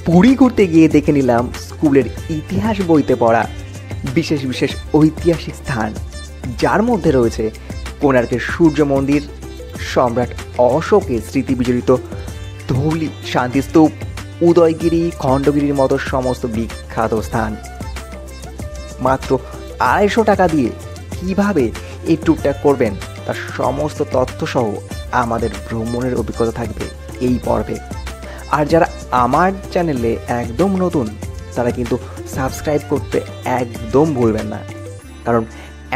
পুরী ঘুরতে গিয়ে দেখে নিলাম স্কুলের ইতিহাস বইতে পড়া বিশেষ বিশেষ ঐতিহাসিক স্থান, যার মধ্যে রয়েছে কোণার্কের সূর্য মন্দির, সম্রাট অশোকের স্মৃতি বিজড়িত ধৌলি শান্তিস্তূপ, উদয়গিরি, খণ্ডগিরির মতো সমস্ত বিখ্যাত স্থান। মাত্র 250 টাকা দিয়ে কিভাবে এই ট্যুরটা করবেন তার সমস্ত তথ্যসহ আমাদের ভ্রমণের অভিজ্ঞতা থাকবে এই পর্বে। আর যারা আমার চ্যানেলে একদম নতুন তারা কিন্তু সাবস্ক্রাইব করতে একদম ভুলবেন না, কারণ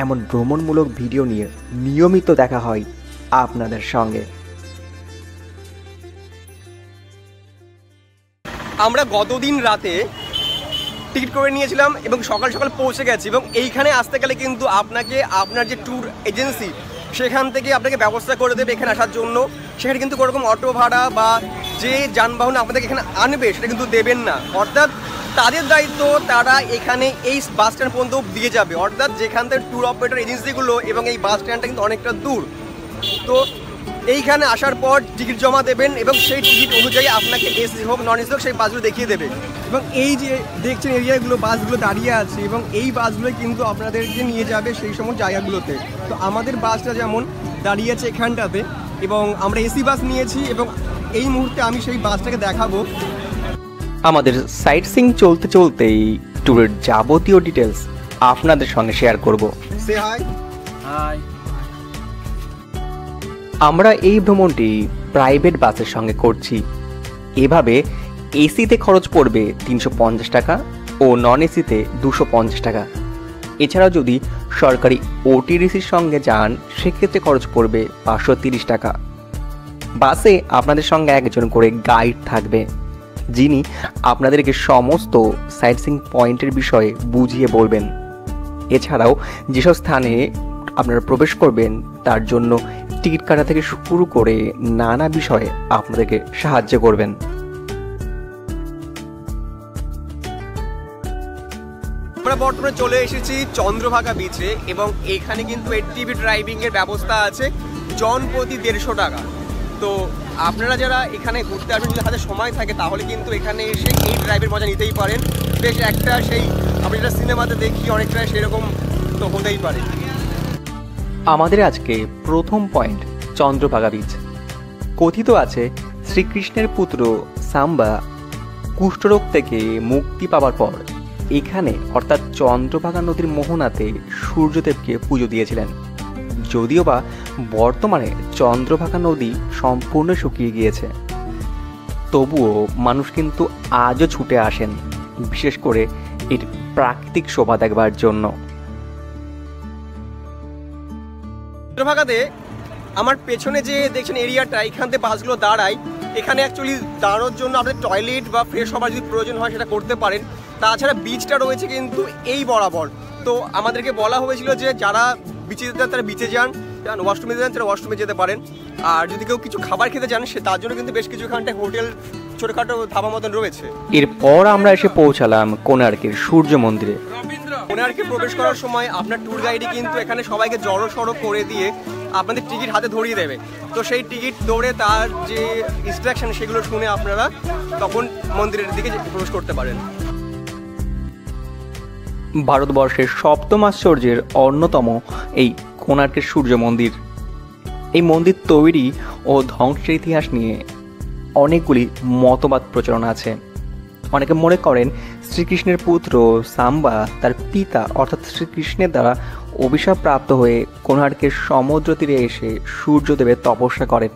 এমন ভ্রমণমূলক ভিডিও নিয়ে নিয়মিত দেখা হয় আপনাদের সঙ্গে। আমরা গতদিন রাতে টিকিট করে নিয়েছিলাম এবং সকাল সকাল পৌঁছে গেছি, এবং এইখানে আসতে গেলে কিন্তু আপনাকে আপনার যে ট্যুর এজেন্সি সেখান থেকে আপনাকে ব্যবস্থা করে দেবে এখানে আসার জন্য। সেখানে কিন্তু কোনোরকম অটো ভাড়া বা যে যানবাহন আপনাদেরকে এখানে আনবে সেটা কিন্তু দেবেন না, অর্থাৎ তাদের দায়িত্ব তারা এখানে এই বাস স্ট্যান্ড পর্যন্ত দিয়ে যাবে, অর্থাৎ যেখান থেকে ট্যুর অপারেটর এজেন্সিগুলো, এবং এই বাস স্ট্যান্ডটা কিন্তু অনেকটা দূর। তো এইখানে আসার পর টিকিট জমা দেবেন এবং সেই টিকিট অনুযায়ী আপনাকে এসি হোক নন এসি হোক সেই বাসগুলো দেখিয়ে দেবে। এবং এই যে দেখছেন এরিয়াগুলো বাসগুলো দাঁড়িয়ে আছে, এবং এই বাসগুলো কিন্তু আপনাদেরকে নিয়ে যাবে সেই সমস্ত জায়গাগুলোতে। তো আমাদের বাসটা যেমন দাঁড়িয়ে আছে এখানটাতে, এবং আমরা এসি বাস নিয়েছি, এবং এই মুহূর্তে আমি সেই বাসটাকে দেখাবো। আমাদের সাইট সিং চলতে চলতেই ট্যুরের যাবতীয় ডিটেলস আপনাদের সঙ্গে শেয়ার করব। সে হাই। আমরা এই ভ্রমণটি প্রাইভেট বাসের সঙ্গে করছি। এভাবে এসিতে খরচ পড়বে 350 টাকা ও নন এসিতে 250 টাকা। এছাড়াও যদি সরকারি ওটিডিসির সঙ্গে যান সেক্ষেত্রে খরচ পড়বে 530 টাকা। বাসে আপনাদের সঙ্গে একজন করে গাইড থাকবে, যিনি আপনাদেরকে সমস্ত সাইট সিং পয়েন্টের বিষয়ে বুঝিয়ে বলবেন। এছাড়াও যেসব স্থানে আপনারা প্রবেশ করবেন তার জন্য টিকিট কাটা থেকে শুরু করে নানা বিষয়ে আপনাদেরকে সাহায্য করবেন। আমরা বর্তমানে চলে এসেছি চন্দ্রভাগা বিচে, এবং এখানে কিন্তু এটিভি ড্রাইভিং এর ব্যবস্থা আছে জনপ্রতি 150 টাকা। তো আপনারা যারা এখানে ঘুরতে আসবেন, যদি হাতে সময় থাকে তাহলে কিন্তু এখানে এসে এই ড্রাইভের মজা নিতেই পারেন। বেশ একটা সেই আমরা যেটা সিনেমাতে দেখি অনেকটা সেরকম তো হতেই পারে। আমাদের আজকে প্রথম পয়েন্ট চন্দ্রভাগা বিচ। কথিত আছে শ্রীকৃষ্ণের পুত্র সাম্বা কুষ্ঠরোগ থেকে মুক্তি পাওয়ার পর এখানে অর্থাৎ চন্দ্রভাগা নদীর মোহনাতে সূর্যদেবকে পুজো দিয়েছিলেন। যদিও বা বর্তমানে চন্দ্রভাগা নদী সম্পূর্ণ শুকিয়ে গিয়েছে, তবুও মানুষ কিন্তু আজও ছুটে আসেন, বিশেষ করে এর প্রাকৃতিক শোভা দেখবার জন্য। চন্দ্রভাগাতে আমার পেছনে যে দেখছেন এরিয়াটা, এখান থেকে বাসগুলো দাঁড়ায়, এখানে অ্যাকচুয়ালি দাঁড়ানোর জন্য আপনাদের টয়লেট বা ফ্রেশ হওয়ার যদি প্রয়োজন হয় সেটা করতে পারেন। তাছাড়া বিচটা রয়েছে কিন্তু এই বরাবর। তো আমাদেরকে বলা হয়েছিল যে যারা বিচে যেতে চান তারা বিচে যান, যারা ওয়াশরুমে যেতে চান তারা ওয়াশরুমে যেতে পারেন। আর যদি কেউ কিছু খাবার খেতে চান সে তার জন্য কিন্তু বেশ কিছু এখানটায় হোটেল ছোটোখাটো ধাবা মতন রয়েছে। এরপর আমরা এসে পৌঁছালাম কোণার্কের সূর্য মন্দিরে। কোণার্কে প্রবেশ করার সময় আপনার ট্যুর গাইডই কিন্তু এখানে সবাইকে জড়সড় করে দিয়ে আপনাদের টিকিট হাতে ধরিয়ে দেবে। তো সেই টিকিট দৌড়ে তার যে ইনস্ট্রাকশন সেগুলো শুনে আপনারা তখন মন্দিরের দিকে প্রবেশ করতে পারেন। ভারতবর্ষের সপ্তম আশ্চর্যের অন্যতম এই কোণার্কের সূর্য মন্দির। এই মন্দির তৈরি ও ধ্বংসের ইতিহাস নিয়ে অনেকগুলি মতবাদ প্রচলন আছে। অনেকে মনে করেন শ্রীকৃষ্ণের পুত্র সাম্বা তার পিতা অর্থাৎ শ্রীকৃষ্ণের দ্বারা অভিশাপ প্রাপ্ত হয়ে কোণার্কের সমুদ্র তীরে এসে সূর্যদেবের তপস্যা করেন,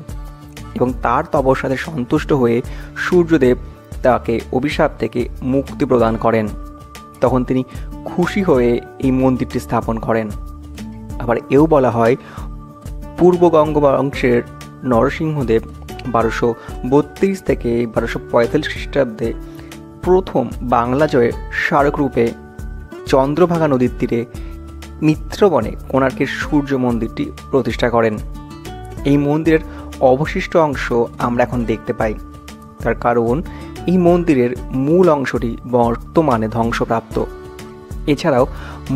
এবং তার তপস্যাতে সন্তুষ্ট হয়ে সূর্যদেব তাকে অভিশাপ থেকে মুক্তি প্রদান করেন। তখন তিনি খুশি হয়ে এই মন্দিরটি স্থাপন করেন। আবার এও বলা হয় পূর্ব গঙ্গ বংশের নরসিংহদেব 1232 থেকে 1245 খ্রিস্টাব্দে প্রথম বাংলা জয়ের স্মারকরূপে চন্দ্রভাগা নদীর তীরে মিত্রবনে কোণার্কের সূর্য মন্দিরটি প্রতিষ্ঠা করেন। এই মন্দিরের অবশিষ্ট অংশ আমরা এখন দেখতে পাই, তার কারণ এই মন্দিরের মূল অংশটি বর্তমানে ধ্বংসপ্রাপ্ত। এছাড়াও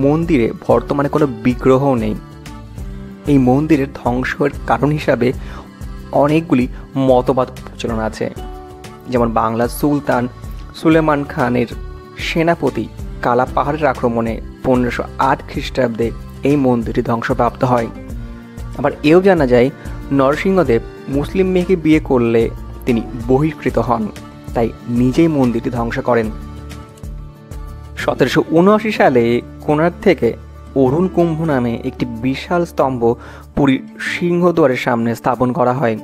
মন্দিরে বর্তমানে কোনো বিগ্রহও নেই। এই মন্দিরের ধ্বংসের কারণ হিসাবে অনেকগুলি মতবাদ প্রচলন আছে, যেমন বাংলার সুলতান সুলেমান খানের সেনাপতি কালা পাহাড়ের আক্রমণে 1508 খ্রিস্টাব্দে এই মন্দিরটি ধ্বংসপ্রাপ্ত হয়। আবার এও জানা যায় নরসিংহদেব মুসলিম মেয়েকে বিয়ে করলে তিনি বহিষ্কৃত হন, তাই নিজেই মন্দিরটি ধ্বংস করেন। 1779 সালে কোণার্ক থেকে অরুণ কুম্ভ নামে একটি বিশাল স্তম্ভ পুরীর সিংহদ্বারের সামনে স্থাপন করা হয়।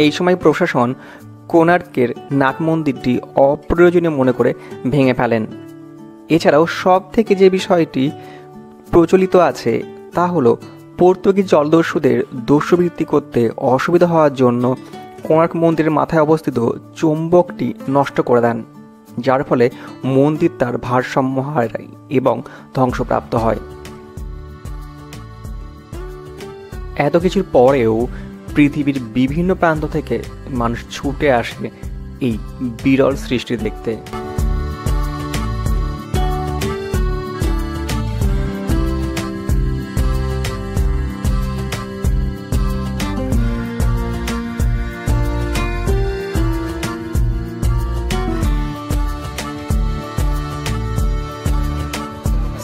এই সময় প্রশাসন কোণার্কের নাট মন্দিরটি অপ্রয়োজনীয় মনে করে ভেঙে ফেলেন। এছাড়াও সব থেকে যে বিষয়টি প্রচলিত আছে তা হলো পর্তুগিজ জলদস্যুদের দস্যুবৃত্তি করতে অসুবিধা হওয়ার জন্য কোণার্ক মন্দিরের মাথায় অবস্থিত চুম্বকটি নষ্ট করে দেন, যার ফলে মন্দির তার ভারসাম্য হারায় এবং ধ্বংসপ্রাপ্ত হয়। এত কিছুর পরেও পৃথিবীর বিভিন্ন প্রান্ত থেকে মানুষ ছুটে আসে এই বিরল সৃষ্টি দেখতে।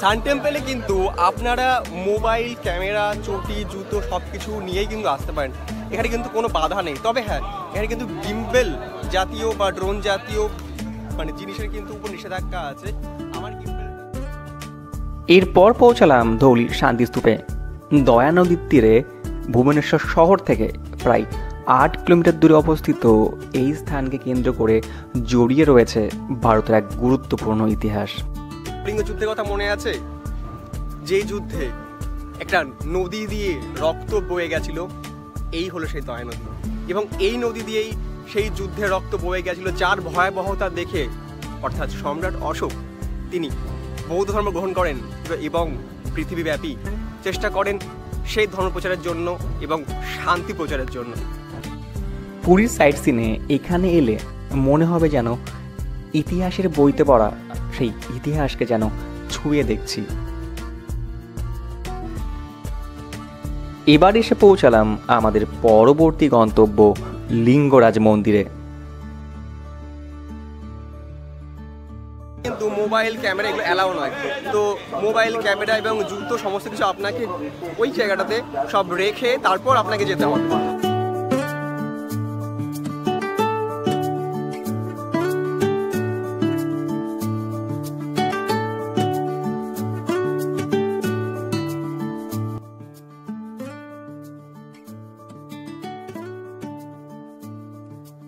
সান টেম্পলে কিন্তু আপনারা মোবাইল, ক্যামেরা, চটি, জুতো সব কিছু নিয়েই কিন্তু আসতে পারেন। এখানে কিন্তু কোনো বাধা নেই। তবে হ্যাঁ, এখানে কিন্তু গিম্বেল জাতীয় বা ড্রোন জাতীয় জিনিসের কিন্তু উপর নিষেধাজ্ঞা আছে। আমার গিম্বেল। এরপর পৌঁছালাম ধৌলির শান্তিস্তূপে। দয়া নদীর তীরে ভুবনেশ্বর শহর থেকে প্রায় 8 কিলোমিটার দূরে অবস্থিত এই স্থানকে কেন্দ্র করে জড়িয়ে রয়েছে ভারতের এক গুরুত্বপূর্ণ ইতিহাস। কলিঙ্গ যুদ্ধের কথা মনে আছে? যেই যুদ্ধে একটা নদী দিয়ে রক্ত বয়ে গেছিল, এই হলো সেই দয়া নদী। এবং এই নদী দিয়েই সেই যুদ্ধে রক্ত বয়ে গেছিল, যার ভয়াবহতা দেখে অর্থাৎ সম্রাট অশোক তিনি বৌদ্ধ ধর্ম গ্রহণ করেন এবং পৃথিবীব্যাপী চেষ্টা করেন সেই ধর্ম প্রচারের জন্য এবং শান্তি প্রচারের জন্য। পুরীর সাইট সিনে এখানে এলে মনে হবে যেন ইতিহাসের বইতে পড়া সেই ইতিহাসকে যেন ছুঁয়ে দেখছি। এবার এসে পৌঁছালাম আমাদের পরবর্তী গন্তব্য লিঙ্গরাজ মন্দিরে। কিন্তু মোবাইল, ক্যামেরা এগুলো অ্যালাউ নয়। তো মোবাইল, ক্যামেরা এবং জুতো সমস্ত কিছু আপনাকে ওই জায়গাটাতে সব রেখে তারপর আপনাকে যেতে হবে।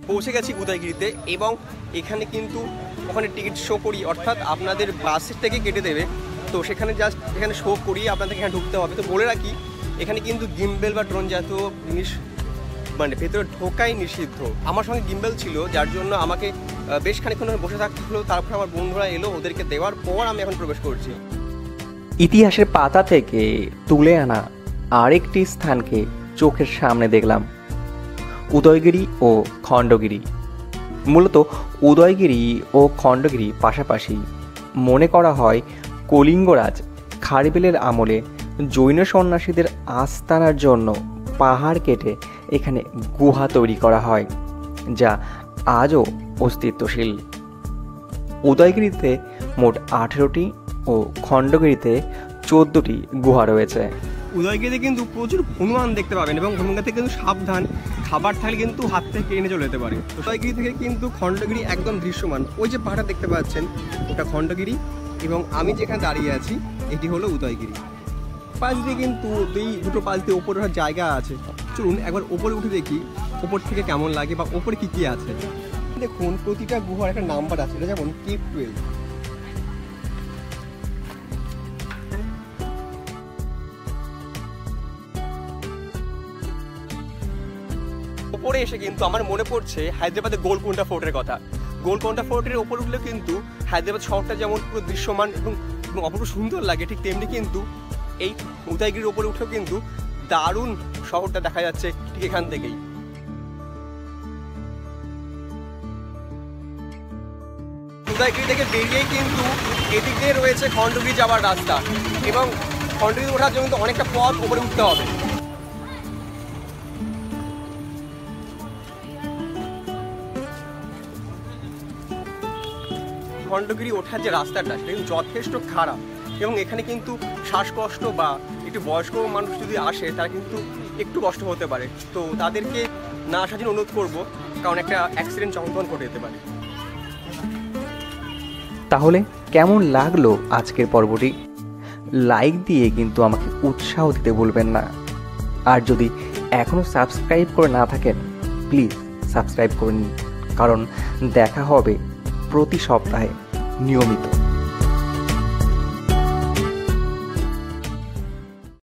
পৌঁছে গেছি উদয়গিরিতে এবং এখানে কিন্তু ওখানে টিকিট শো করি, অর্থাৎ আপনাদের বাসের থেকে কেটে দেবে। তো সেখানে জাস্ট এখানে শো করিয়ে আপনাদের এখানে ঢুকতে হবে। তো বলে রাখি, এখানে কিন্তু গিম্বেল বা ড্রোন জাতীয় জিনিস ভেতরে ঢোকাই নিষিদ্ধ। আমার সঙ্গে গিম্বেল ছিল, যার জন্য আমাকে বেশ খানিকক্ষণ বসে থাকতে হলো। তারপর আমার বন্ধুরা এলো, ওদেরকে দেওয়ার পর আমি এখন প্রবেশ করছি। ইতিহাসের পাতা থেকে তুলে আনা আরেকটি স্থানকে চোখের সামনে দেখলাম, উদয়গিরি ও খণ্ডগিরি। মূলত উদয়গিরি ও খণ্ডগিরি পাশাপাশি। মনে করা হয় কলিঙ্গরাজ খারবেলের আমলে জৈন সন্ন্যাসীদের আস্তানার জন্য পাহাড় কেটে এখানে গুহা তৈরি করা হয়, যা আজও অস্তিত্বশীল। উদয়গিরিতে মোট 18টি ও খণ্ডগিরিতে 14টি গুহা রয়েছে। উদয়গিরিতে কিন্তু প্রচুর হনুমান দেখতে পাবেন এবং হনুমানকে কিন্তু সাবধান, খাবার থাকলে কিন্তু হাত থেকে কেড়ে চলে যেতে পারে। উদয়গিরি থেকে কিন্তু খণ্ডগিরি একদম দৃশ্যমান। ওই যে পাহাড়টা দেখতে পাচ্ছেন, ওটা খণ্ডগিরি এবং আমি যেখানে দাঁড়িয়ে আছি এটি হলো উদয়গিরি। পাশ দিয়ে কিন্তু দুটো পাশ দিয়ে ওপরে ওঠার জায়গা আছে। চলুন একবার ওপরে উঠে দেখি ওপর থেকে কেমন লাগে বা ওপরে কী কী আছে। দেখুন, প্রতিটা গুহার একটা নাম্বার আছে, এটা যেমন কেভ 12। ওপরে এসে কিন্তু আমার মনে পড়ছে হায়দ্রাবাদের গোলকোন্ডা ফোর্টের কথা। গোলকোন্ডা ফোর্টের ওপর উঠলে কিন্তু হায়দ্রাবাদ শহরটা যেমন পুরো দৃশ্যমান এবং অপূর্ব সুন্দর লাগে, ঠিক তেমনি কিন্তু এই উদয়গিরির ওপরে উঠলেও কিন্তু দারুণ শহরটা দেখা যাচ্ছে ঠিক এখান থেকেই। উদয়গিরি থেকে বেরিয়েই কিন্তু এদিক দিয়ে রয়েছে খণ্ডগিরি যাওয়ার রাস্তা এবং খণ্ডগিরি ওঠার জন্য কিন্তু অনেকটা পথ ওপরে উঠতে হবে। খণ্ডগিরি ওঠার যে রাস্তাটা সেটা কিন্তু যথেষ্ট খারাপ, এবং এখানে কিন্তু শ্বাসকষ্ট বা একটু বয়স্ক মানুষ যদি আসে তারা কিন্তু একটু কষ্ট হতে পারে। তো তাদেরকে না আসার জন্য অনুরোধ করবো, কারণ একটা অ্যাক্সিডেন্ট চমৎকার ঘটে যেতে পারে। তাহলে কেমন লাগলো আজকের পর্বটি? লাইক দিয়ে কিন্তু আমাকে উৎসাহ দিতে ভুলবেন না। আর যদি এখনও সাবস্ক্রাইব করে না থাকেন, প্লিজ সাবস্ক্রাইব করে নিন, কারণ দেখা হবে প্রতি সপ্তাহে নিয়মিত।